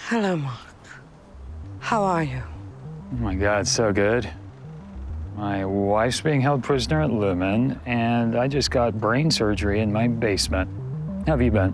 Hello, Mark. How are you? Oh my God, so good. My wife's being held prisoner at Lumon, and I just got brain surgery in my basement. How have you been?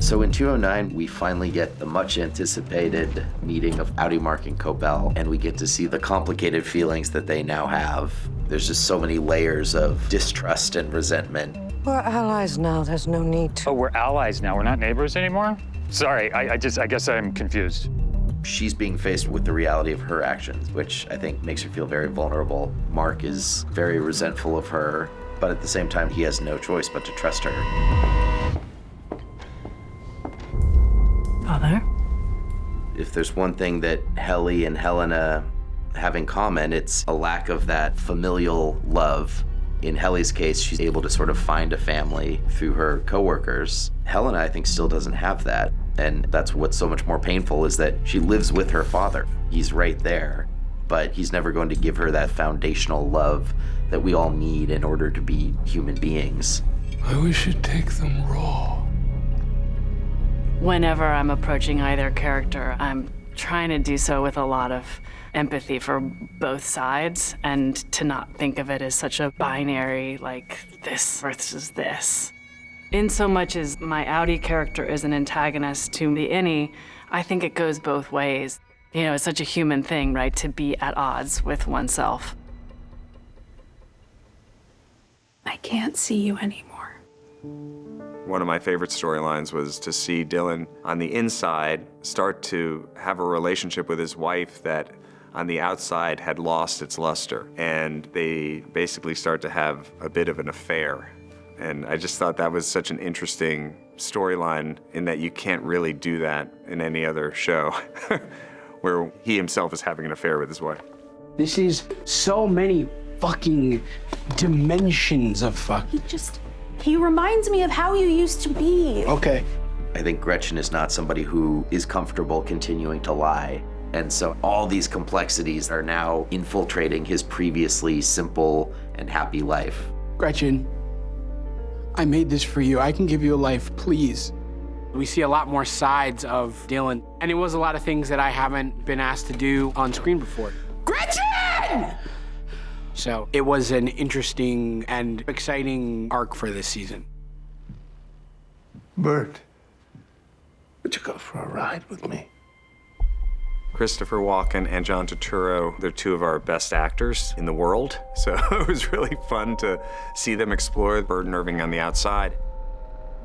So in 209, we finally get the much anticipated meeting of Audi, Mark, and Cobell, and we get to see the complicated feelings that they now have. There's just so many layers of distrust and resentment. We're allies now. There's no need to. Oh, we're allies now. We're not neighbors anymore? Sorry, I guess I'm confused. She's being faced with the reality of her actions, which I think makes her feel very vulnerable. Mark is very resentful of her, but at the same time, he has no choice but to trust her. Father? If there's one thing that Helly and Helena have in common, it's a lack of that familial love. In Helly's case, she's able to sort of find a family through her coworkers. Helena, I think, still doesn't have that. And that's what's so much more painful is that she lives with her father. He's right there, but he's never going to give her that foundational love that we all need in order to be human beings. We should take them raw. Whenever I'm approaching either character, I'm trying to do so with a lot of empathy for both sides and to not think of it as such a binary, like this versus this. In so much as my Audi character is an antagonist to the innie, I think it goes both ways. You know, it's such a human thing, right, to be at odds with oneself. I can't see you anymore. One of my favorite storylines was to see Dylan on the inside start to have a relationship with his wife that on the outside had lost its luster. And they basically start to have a bit of an affair. And I just thought that was such an interesting storyline in that you can't really do that in any other show where he himself is having an affair with his wife. This is so many fucking dimensions of fuck. He reminds me of how you used to be. Okay. I think Gretchen is not somebody who is comfortable continuing to lie. And so all these complexities are now infiltrating his previously simple and happy life. Gretchen, I made this for you. I can give you a life, please. We see a lot more sides of Dylan, and it was a lot of things that I haven't been asked to do on screen before. Gretchen! So it was an interesting and exciting arc for this season. Bert, would you go for a ride with me? Christopher Walken and John Turturro, they're two of our best actors in the world. So it was really fun to see them explore Bert and Irving on the outside.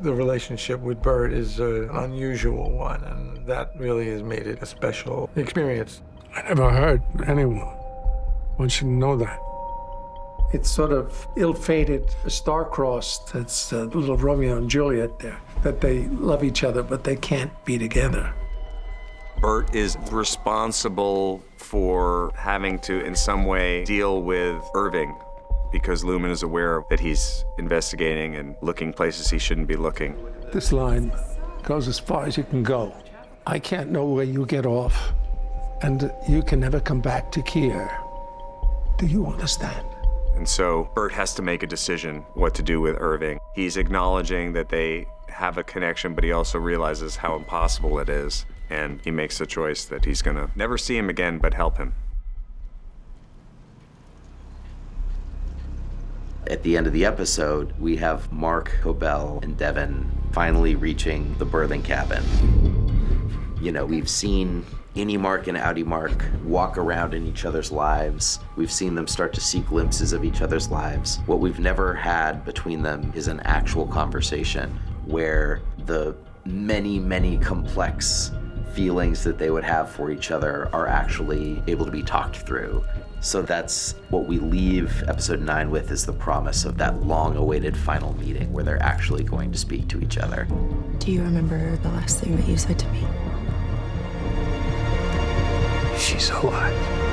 The relationship with Bert is an unusual one, and that really has made it a special experience. I never heard anyone want you to know that. It's sort of ill-fated, star-crossed. It's a little Romeo and Juliet there, that they love each other, but they can't be together. Bert is responsible for having to, in some way, deal with Irving because Lumon is aware that he's investigating and looking places he shouldn't be looking. This line goes as far as you can go. I can't know where you get off, and you can never come back to Kier. Do you understand? And so Bert has to make a decision what to do with Irving. He's acknowledging that they have a connection, but he also realizes how impossible it is. And he makes the choice that he's gonna never see him again, but help him. At the end of the episode, we have Mark, Cobell, and Devin finally reaching the birthing cabin. You know, we've seen Innie Mark and Outie Mark walk around in each other's lives. We've seen them start to see glimpses of each other's lives. What we've never had between them is an actual conversation where the many, many complex feelings that they would have for each other are actually able to be talked through. So that's what we leave episode 9 with, is the promise of that long-awaited final meeting where they're actually going to speak to each other. Do you remember the last thing that you said to me? She's alive.